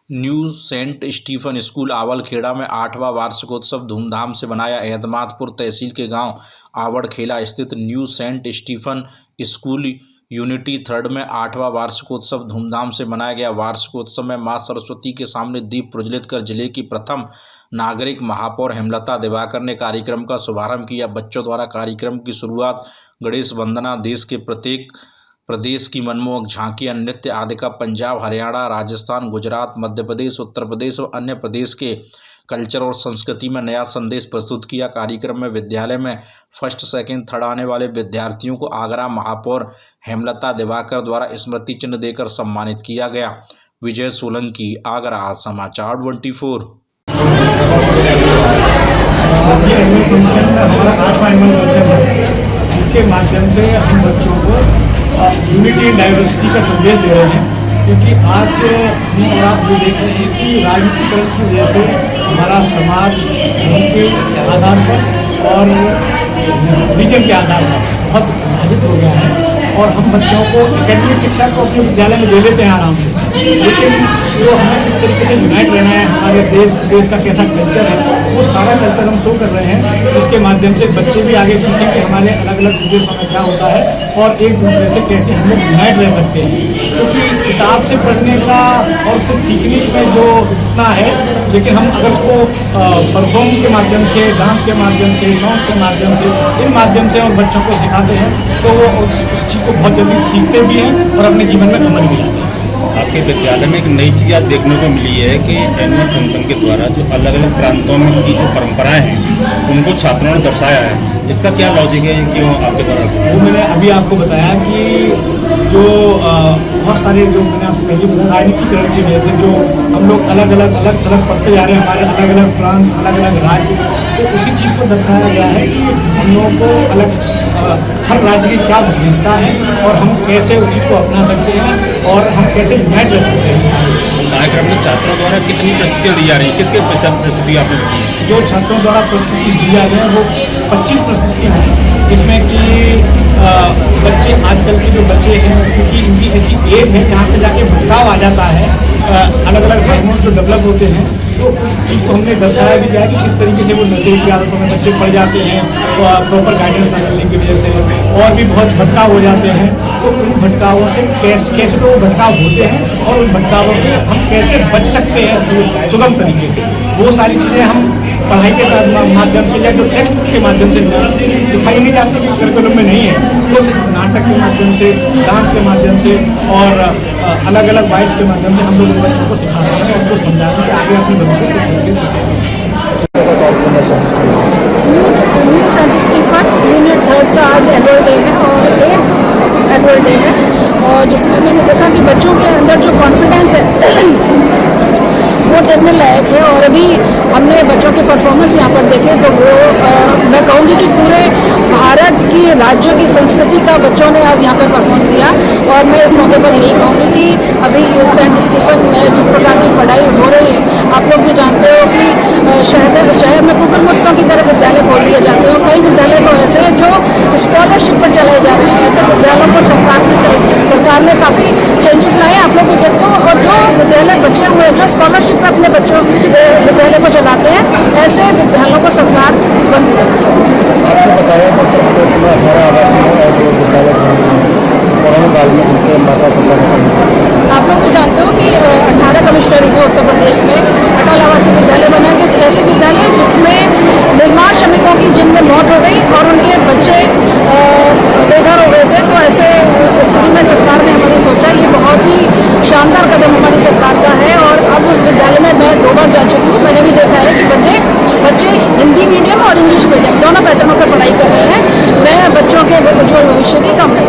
New Saint Stephen school आवड़खेड़ा में 8वां वार्षिकोत्सव धूमधाम से मनाया। एतमादपुर तहसील के गांव आवड़खेड़ा स्थित New Saint Stephen School Unity 3rd में 8वां वार्षिकोत्सव धूमधाम से मनाया गया। वार्षिकोत्सव में मां सरस्वती के सामने दीप प्रज्वलित कर जिले की प्रथम नागरिक महापौर हेमलता दिवाकर ने कार्यक्रम का शुभारंभ किया। बच्चों द्वारा कार्यक्रम की शुरुआत गणेश वंदना, देश के प्रत्येक प्रदेश की मनमोहक झांकियां, नृत्य आदि का पंजाब, हरियाणा, राजस्थान, गुजरात, मध्य प्रदेश, उत्तर प्रदेश व अन्य प्रदेश के कल्चर और संस्कृति में नया संदेश प्रस्तुत किया। कार्यक्रम में विद्यालय में 1st, 2nd, 3rd आने वाले विद्यार्थियों को आगरा महापौर हेमलता दिवाकर द्वारा स्मृति चिन्ह देकर सम्मानित किया गया। विजय सोलंकी, आगरा, समाचार 24। हमारा 8वां एनुअल फंक्शन है, जिसके माध्यम से हम बच्चों को यूनिटी एंड डाइवर्सिटी का संदेश दे रहे हैं। क्योंकि आज हम और आप ये देख रहे हैं कि राजनीतिकरण की वजह से हमारा समाज धर्म के आधार पर और रिलीजन के आधार पर बहुत विभाजित हो गया है। और हम बच्चों को एकेडमिक शिक्षा तो अपने विद्यालय में दे लेते हैं आराम से, लेकिन जो हमें किस तरीके से यूनाइट रहना है, हमारे देश प्रदेश का कैसा कल्चर है, वो सारा कल्चर हम शो कर रहे हैं। इसके माध्यम से बच्चे भी आगे सीखें कि हमारे अलग अलग प्रदेशों में क्या होता है और एक दूसरे से कैसे हम लोग यूनाइट रह सकते हैं। क्योंकि किताब से पढ़ने का और उससे सीखने में जो जितना है, लेकिन हम अगर उसको परफॉर्म के माध्यम से, डांस के माध्यम से, सॉन्ग्स के माध्यम से, इन माध्यम से और बच्चों को सिखाते हैं तो वो उस चीज़ को बहुत जल्दी सीखते भी हैं और अपने जीवन में अमल भी लाते हैं। आपके विद्यालय में एक नई चीज़ आज देखने को मिली है कि एनुअल फंक्शन के द्वारा जो अलग अलग प्रांतों में की जो परंपराएं हैं उनको छात्रों ने दर्शाया है। इसका क्या लॉजिक है, क्यों आपके द्वारा? वो मैंने अभी आपको बताया कि जो बहुत सारे जो मैंने आपको पहले बताया राजनीतिकरण की वजह से जो हम लोग अलग अलग पढ़ते जा रहे हैं, हमारे अलग अलग प्रांत, अलग अलग राज्य, तो उसी चीज़ को दर्शाया गया है कि हम लोगों को अलग हर राज्य की क्या विशेषता है और हम कैसे उस चीज़ को अपना सकते हैं और हम कैसे यूनाइट रह सकते हैं। कार्यक्रम में छात्रों द्वारा कितनी प्रस्तुतियाँ दी जा रही हैं, किस किस प्रस्तुति आपने रखी है? जो छात्रों द्वारा प्रस्तुति दी जा रही है वो 25 प्रस्तुतियाँ हैं, जिसमें कि बच्चे आजकल के जो बच्चे हैं, क्योंकि इनकी ऐसी एज है जहाँ पे जाके भटकाव आ जाता है, अलग अलग हार्मोन्स जो डेवलप होते हैं, तो उस चीज़ को हमने दर्शाया भी गया कि किस तरीके से वो नशे की आदतों में बच्चे पड़ जाते हैं, प्रॉपर गाइडेंस न मिलने की वजह से, और भी बहुत भटकाव हो जाते हैं। तो उन भटकावों से कैसे तो वो भटकाव होते हैं और उन भटकावों से हम कैसे बच सकते हैं सुगम तरीके से, वो सारी चीज़ें हम पढ़ाई के माध्यम से या जो टेक्स्ट के माध्यम से सिखाई नहीं जाती, जो करिकुलम में नहीं है, तो इस नाटक के माध्यम से, डांस के माध्यम से और अलग अलग वाइड्स के माध्यम से हम लोग बच्चों को सिखा रहे हैं और उनको समझा रहे हैं कि आगे अपने बच्चों को किस तरीके से new Saint Stephen unit 3rd का आज एनुअल डे है और 8th एनुअल डे है, और जिसमें मैंने देखा कि बच्चों के अंदर जो कॉन्फिडेंस है वो देखने लायक है। और अभी हमने बच्चों के परफॉर्मेंस यहाँ पर देखे तो वो मैं कहूँगी कि पूरे भारत की राज्यों की संस्कृति का बच्चों ने आज यहाँ पर परफॉर्मेंस दिया। और मैं इस मौके पर यही कहूँगी कि अभी सेंट स्टीफन में जिस प्रकार की पढ़ाई हो रही है, आप लोग भी जानते हो कि शहर में कुकुरमुत्तों की तरह विद्यालय खोल दिए जाते हैं और कई विद्यालय तो ऐसे हैं जो स्कॉलरशिप पर चलाए जा रहे हैं। ऐसे विद्यालयों को सरकार ने काफ़ी चेंजेस लाए, आप लोग भी देखते हो। और जो विद्यालय बचे हुए जो स्कॉलरशिप पर अपने बच्चों विद्यालय को चलाते हैं, ऐसे विद्यालयों को सरकार बंद कर रही है। आपने बताया कि उत्तर प्रदेश में 18 आवासीय जो विद्यालय कोरोना काल में उनके माता पिता आप लोग भी जानते हो कि 18 कमिश्नरी में उत्तर प्रदेश में अटल आवासीय विद्यालय बनाएंगे, ऐसे विद्यालय जिसमें निर्माण श्रमिकों की जिनमें मौत हो गई और उनके बच्चे बेघर हो गए थे। तो ऐसे स्थिति में सरकार ने हमारी सोचा, ये बहुत ही शानदार कदम हमारी सरकार का है। और अब उस विद्यालय में मैं 2 बार जा चुकी हूँ, मैंने भी देखा है कि बच्चे हिंदी मीडियम और इंग्लिश मीडियम दोनों पैटर्नों पर पढ़ाई कर रहे हैं। मैं बच्चों के उज्ज्वल भविष्य की कामना